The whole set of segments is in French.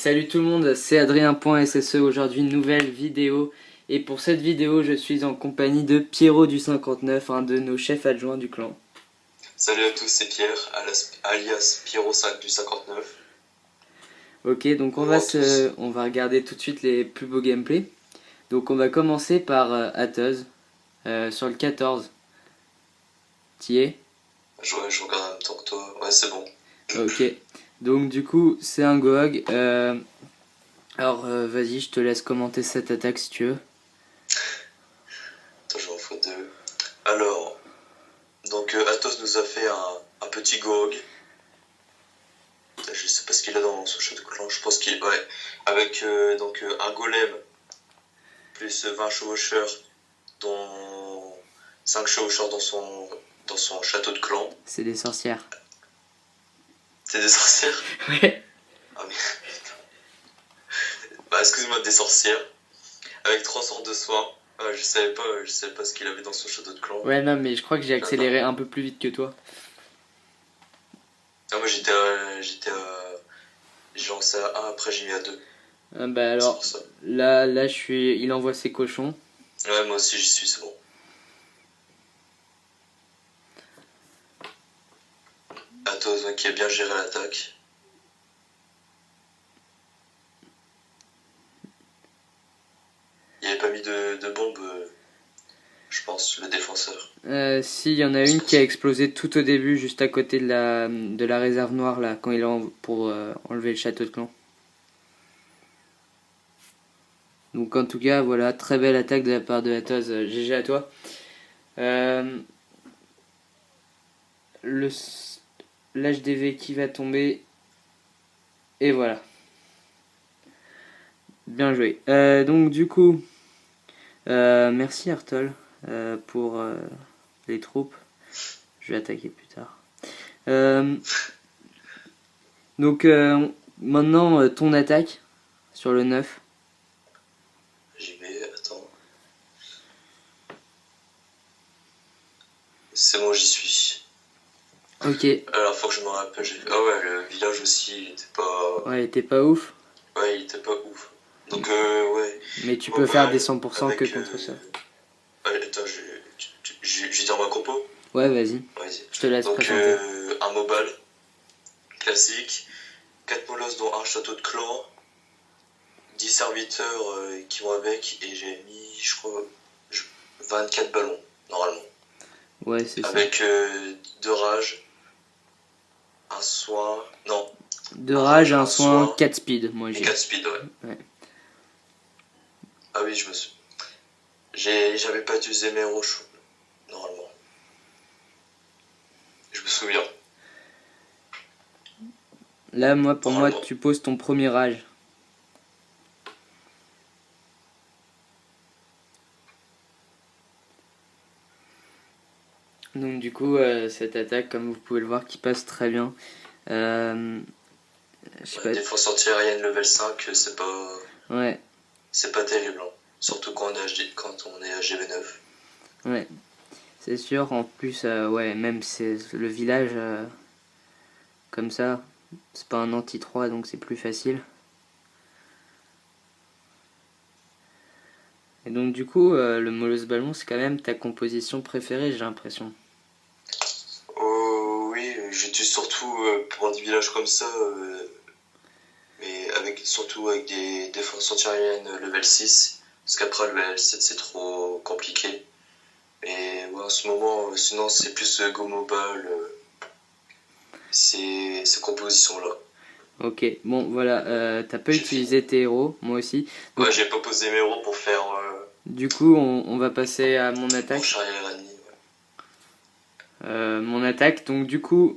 Salut tout le monde, c'est Adrien.sse. Aujourd'hui nouvelle vidéo, et pour cette vidéo je suis en compagnie de Pierrot du 59, un de nos chefs adjoints du clan. Salut à tous, c'est Pierre, alias Pierrot 5 du 59. Ok, donc on va regarder tout de suite les plus beaux gameplays. Donc on va commencer par Ateuz, sur le 14. T'y es? Je regarde en même temps que toi, ouais c'est bon. Ok, donc du coup c'est un Gohog. Alors vas-y, je te laisse commenter cette attaque si tu veux. Attends, j'en fais deux. Alors, donc Athos nous a fait un petit Gohog. Je sais pas ce qu'il a dans son château de clan, je pense qu'il... Ouais, avec un golem, plus 20 chevaucheurs, dont 5 chevaucheurs dans son château de clan. C'est des sorcières. C'est des sorcières? Ouais. Ah mais... Bah excuse-moi, des sorcières. Avec 3 sorts de soin. Je savais pas ce qu'il avait dans son château de clan. Ouais, non, mais je crois que j'ai accéléré un peu plus vite que toi. Ah, moi j'ai lancé à 1, après j'ai mis à 2. Bah alors, là il envoie ses cochons. Ouais, moi aussi j'y suis, c'est bon. Athos qui a bien géré l'attaque. Il avait pas mis de bombe, je pense, le défenseur. Si, il y en a une qui a explosé tout au début, juste à côté de la réserve noire, là, quand il est pour enlever le château de clan. Donc en tout cas, voilà, très belle attaque de la part de Athos. GG à toi. L'HDV qui va tomber. Et voilà. Bien joué. Donc du coup, merci Artol pour les troupes. Je vais attaquer plus tard. Donc maintenant ton attaque sur le 9. J'y vais, attends. C'est bon, j'y suis. Ok. Alors faut que je me rappelle. Ah ouais, le village aussi, il était pas... Ouais, il était pas ouf. Ouais, il était pas ouf. Donc ouais. Mais tu peux faire des 100% que contre ça. Attends, je vais dire ma compo. Ouais, vas-y. Je te laisse présenter. Un mobile classique, 4 molosses dont un château de clan, 10 serviteurs qui vont avec, et j'ai mis, je crois, 24 ballons, normalement. Ouais, c'est ça. Avec 2 rages, un soin, non. 2 rages, un soin, 4 speed, moi j'ai. 4 speed, ouais. Ah oui, je me suis... J'avais pas utilisé mes roches, normalement. Je me souviens. Là, pour moi, tu poses ton premier rage. Donc du coup, cette attaque, comme vous pouvez le voir, qui passe très bien. Défense anti-aérienne level 5, c'est pas... Ouais. C'est pas terrible, hein. Surtout quand on est à GV9. Ouais, c'est sûr. En plus, ouais, même c'est le village comme ça, c'est pas un anti-3, donc c'est plus facile. Et donc du coup, le Molosse Ballon, c'est quand même ta composition préférée, j'ai l'impression. Oui, j'utilise surtout pour des villages comme ça, mais surtout avec des défenses anti-aériennes level 6, parce qu'après level 7 c'est trop compliqué. Et ouais, en ce moment, sinon c'est plus Go Mobile, ces compositions-là. Ok, bon voilà, t'as pas utilisé tes héros, moi aussi. Donc, ouais, j'ai pas posé mes héros pour faire... Du coup, on va passer à mon attaque. Pour charrier l'ennemi, ouais. Mon attaque, donc du coup,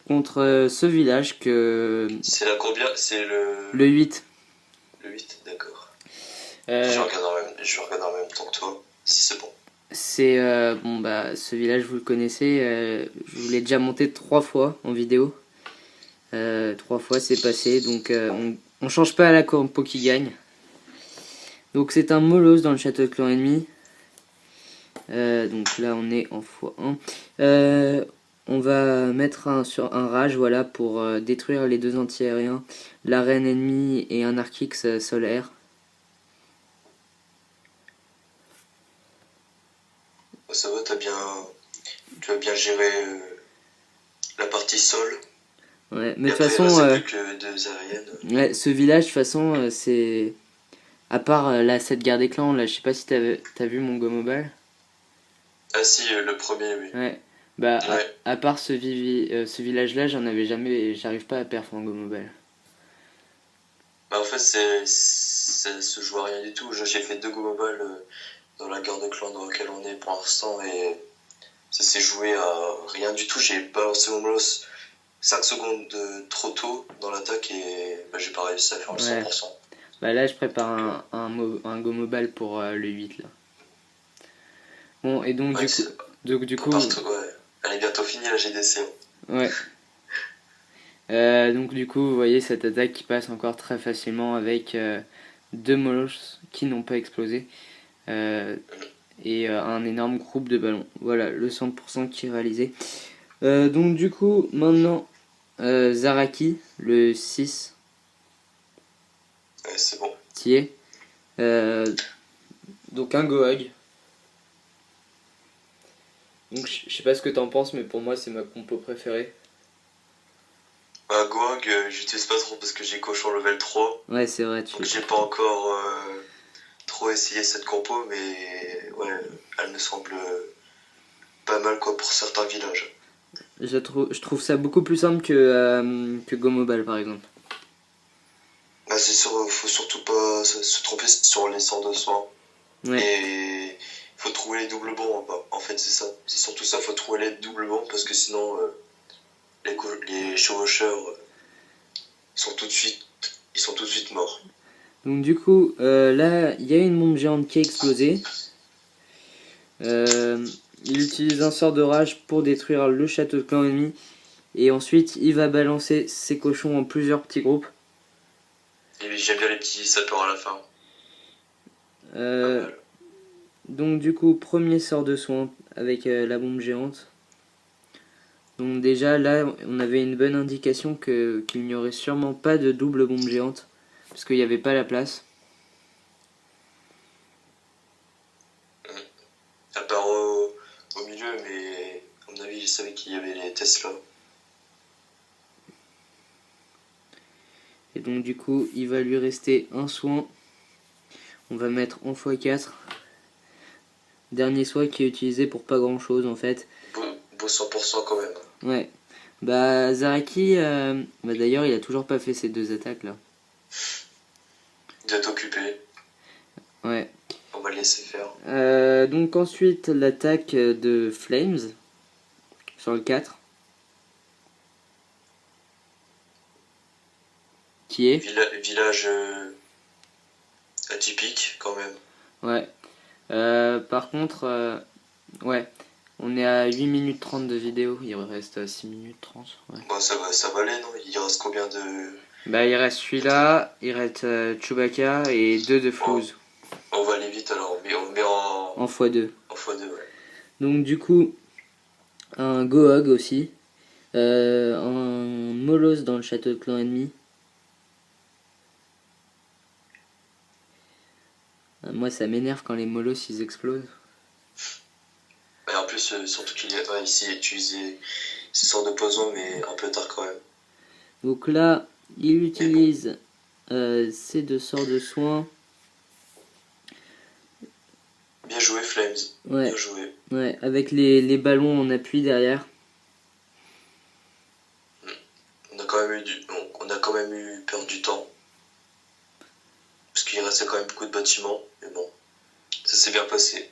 contre ce village que... C'est la combien? C'est le 8. Le 8, d'accord. Je regarde en même temps que toi, si c'est bon. C'est, bon bah, ce village vous le connaissez, je vous l'ai déjà monté 3 fois en vidéo. 3 fois c'est passé, donc on change pas à la compo qui gagne. Donc c'est un molosse dans le château de clan ennemi. Donc là on est en x1. on va mettre sur un rage, voilà, pour détruire les 2 anti-aériens, l'arène ennemie et un Arc-X sol-air. Ça va, tu as bien géré la partie sol. Ouais, mais Et de toute après, façon, il reste plus que 2 aériennes. ouais, ce village, de toute façon, c'est... À part là, cette guerre des clans, là, je sais pas si t'as vu mon Go Mobile. Ah si, le premier, oui. Ouais. Bah, Ouais. à part ce village-là, j'arrive pas à perf en Go Mobile. Bah, en fait, ça se joue à rien du tout. J'ai fait 2 Go Mobile dans la guerre de clan dans laquelle on est pour l'instant et ça s'est joué à rien du tout. J'ai balancé mon molos 5 secondes trop tôt dans l'attaque et bah, j'ai pas réussi à faire le 100%. Bah là, je prépare un Go Mobile pour le 8 là. Bon, et donc Ouais, du coup, ouais. Elle est bientôt finie la GDC. ouais. Donc du coup, vous voyez cette attaque qui passe encore très facilement avec 2 molos qui n'ont pas explosé et un énorme groupe de ballons. Voilà, le 100% qui est réalisé. Donc du coup, maintenant, Zaraki, le 6, Ouais, c'est bon. qui est donc un Gohag. Donc je sais pas ce que t'en penses, mais pour moi c'est ma compo préférée. Bah, Gohag, j'utilise pas trop parce que j'ai cochon level 3. Ouais, c'est vrai. Donc j'ai pas encore trop essayé cette compo, mais ouais, elle me semble pas mal quoi pour certains villages. Je trouve ça beaucoup plus simple que Go Mobile par exemple. Bah, c'est sûr, faut surtout pas se tromper sur les sorts de soin. Ouais. Et faut trouver les doubles bons. En fait, c'est ça. C'est surtout ça, faut trouver les doubles bons parce que sinon, les chevaucheurs sont tout de suite morts. Donc du coup, là, il y a une bombe géante qui a explosé. Il utilise un sort de rage pour détruire le château de clan ennemi. Et ensuite, il va balancer ses cochons en plusieurs petits groupes. Et j'aime bien les petits sapeurs à la fin. Donc du coup, premier sort de soin avec la bombe géante. Donc déjà, là, on avait une bonne indication qu'il n'y aurait sûrement pas de double bombe géante. Parce qu'il n'y avait pas la place. À part au milieu, mais à mon avis, je savais qu'il y avait les Tesla. Et donc du coup, il va lui rester un soin. On va mettre en x4. Dernier soin qui est utilisé pour pas grand chose en fait. Beau 100% quand même. Ouais. Bah Zaraki, bah d'ailleurs il a toujours pas fait ces 2 attaques là. Il doit être occupé. Ouais. On va le laisser faire. Donc ensuite l'attaque de Flames sur le 4. Qui est Village atypique quand même. Ouais. Par contre, ouais. On est à 8 minutes 30 de vidéo, il reste 6 minutes 30. Ouais. Bon, ça va aller, non? Il reste combien de... Bah il reste celui-là, il reste Chewbacca et 2 de Flouze. On va aller vite alors, on met en x2. En x2, ouais. Donc du coup, un Gohog aussi. Un Molos dans le château de clan ennemi. Moi ça m'énerve quand les Molos ils explosent. Et en plus, surtout qu'il a ici utilisé ces sortes de poisons, mais un peu tard quand même. Donc là, il utilise ces 2 sorts de soins. Bien joué, Flames. Ouais. Bien joué. Ouais, avec les ballons en appui derrière. On a quand même eu peur du temps. Parce qu'il restait quand même beaucoup de bâtiments. Mais bon, ça s'est bien passé.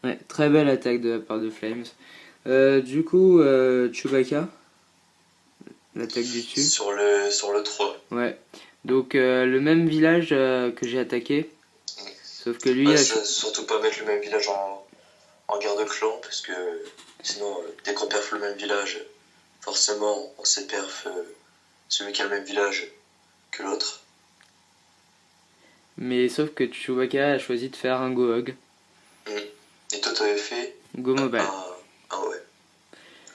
Ouais, très belle attaque de la part de Flames. Du coup, Chewbacca. L'attaque du dessus. Sur le 3. Ouais. Donc le même village que j'ai attaqué. Sauf que lui... Surtout pas mettre le même village en guerre de clan. Parce que sinon, dès qu'on perf le même village, forcément on sait perf celui qui a le même village que l'autre. Mais sauf que Chewbacca a choisi de faire un Go-Hog. Et toi, t'avais fait Go Mobile. Ah ouais,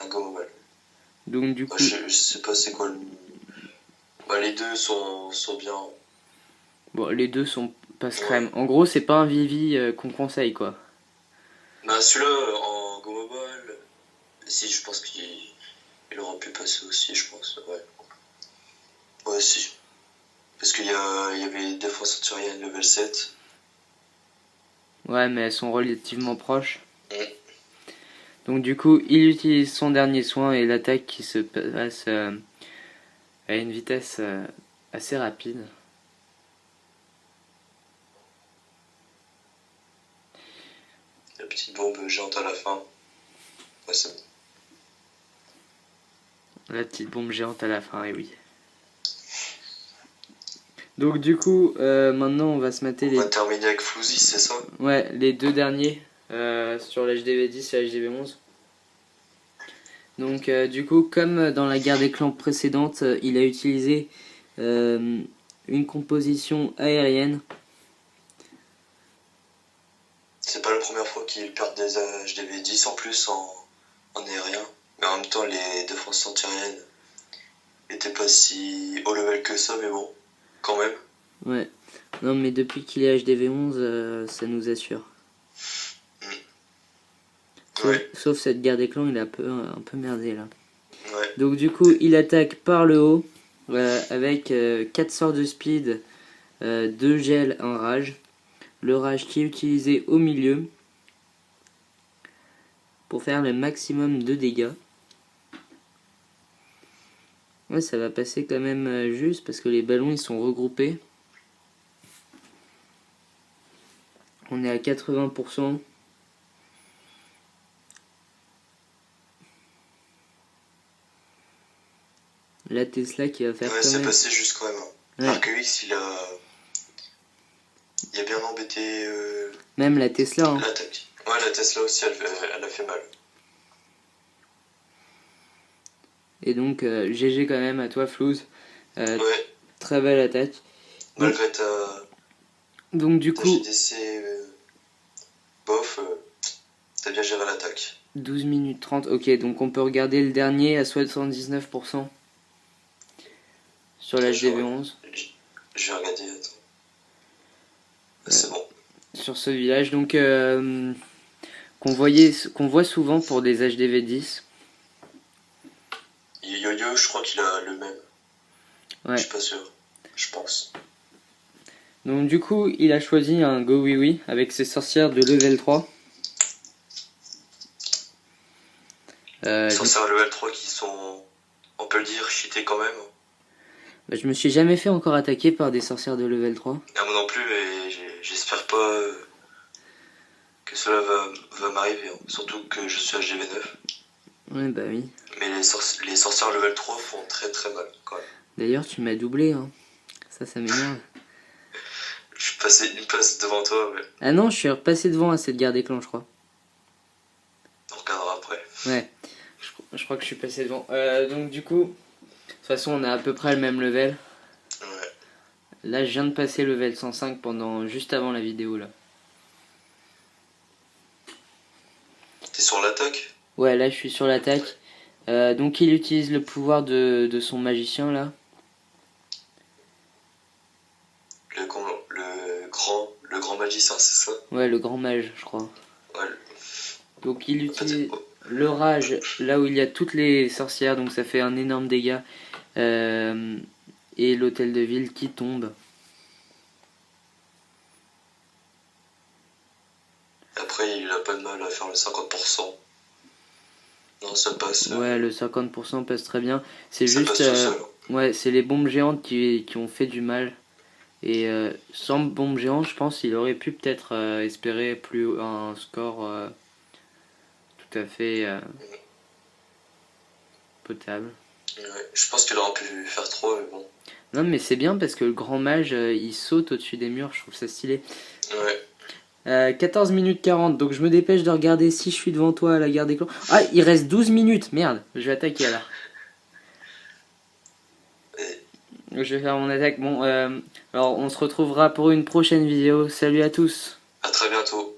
un Go Mobile. Donc du coup, Je sais pas c'est quoi le... Bah, les deux sont bien. bon, les deux sont passe crème. En gros, c'est pas un Vivi qu'on conseille quoi. Bah, celui-là, en Go Mobile, si, je pense qu'il aurait pu passer aussi, je pense. Ouais, ouais, si. Parce qu'il y avait défense antérienne level 7. Ouais, mais elles sont relativement proches. Mm. Donc du coup, il utilise son dernier soin et l'attaque qui se passe à une vitesse assez rapide. La petite bombe géante à la fin. Ouais, c'est bon. La petite bombe géante à la fin, et oui. Donc du coup, maintenant on va se mater On va terminer avec Floozy, c'est ça? Ouais, les deux derniers sur l'HDV10 et l'HDV11. Donc du coup, comme dans la guerre des clans précédente, il a utilisé une composition aérienne. C'est pas la première fois qu'il perd des HDV10 en plus en aérien. Mais en même temps, les défenses antiaériennes étaient pas si haut level que ça, mais bon, quand même. Ouais. Non mais depuis qu'il est HDV11, ça nous assure. Sauf cette guerre des clans, il est un peu merdé là. Ouais. Donc du coup, il attaque par le haut avec 4 sorts de speed, 2 gel, 1 rage. Le rage qui est utilisé au milieu pour faire le maximum de dégâts. Ouais, ça va passer quand même juste parce que les ballons ils sont regroupés. On est à 80%. La Tesla qui va faire ouais, quand c'est même... passé juste quand même. Ouais. Mark X, il a bien embêté même la Tesla. Hein. l'attaque. Ouais, la Tesla aussi, elle a fait mal. Et donc, GG quand même à toi, Flouz. Ouais. Très belle attaque. Malgré donc du ta coup, JDC bof, t'as bien géré l'attaque. 12 minutes 30. Ok, donc on peut regarder le dernier à 79% sur la HDV11. Je vais regarder, attends. C'est bon. Sur ce village, donc qu'on voit souvent pour des HDV10. Yo-Yo, je crois qu'il a le même. Ouais. Je suis pas sûr. Je pense. Donc du coup, il a choisi un Go Oui Oui avec ses sorcières de level 3. Sorcières level 3 qui sont, on peut le dire, cheatés quand même. Bah, je me suis jamais fait encore attaquer par des sorcières de level 3. Ah, moi non plus, et j'espère pas que cela va m'arriver. Hein. Surtout que je suis HDV9. Ouais, bah oui. Mais les sorcières level 3 font très très mal quand même. D'ailleurs, tu m'as doublé, hein. Ça m'énerve. Je suis passé une place devant toi, mais... Ah non, je suis repassé devant à cette guerre des clans, je crois. On regardera après. Ouais, je crois que je suis passé devant. Donc du coup, de toute façon, on a à peu près le même level. Ouais. Là, je viens de passer level 105 juste avant la vidéo, là. T'es sur l'attaque? Ouais, là, je suis sur l'attaque. Donc, il utilise le pouvoir de son magicien, là. Le grand magicien, c'est ça? Ouais, le grand mage, je crois. Ouais. Donc, il utilise le rage, là où il y a toutes les sorcières, donc ça fait un énorme dégât. Et l'hôtel de ville qui tombe. Après, il a pas de mal à faire le 50%. Non, ça passe. Ouais, le 50% passe très bien. C'est ça juste... passe tout seul. Ouais, c'est les bombes géantes qui ont fait du mal. Et sans bombe géante, je pense qu'il aurait pu peut-être espérer un score tout à fait potable. Ouais, je pense qu'il aurait pu faire 3, mais bon. Non, mais c'est bien parce que le grand mage, il saute au-dessus des murs, je trouve ça stylé. Ouais. 14 minutes 40, donc je me dépêche de regarder si je suis devant toi à la guerre des clans. Ah, il reste 12 minutes, merde, je vais attaquer alors. Je vais faire mon attaque. Bon, alors on se retrouvera pour une prochaine vidéo. Salut à tous. À très bientôt.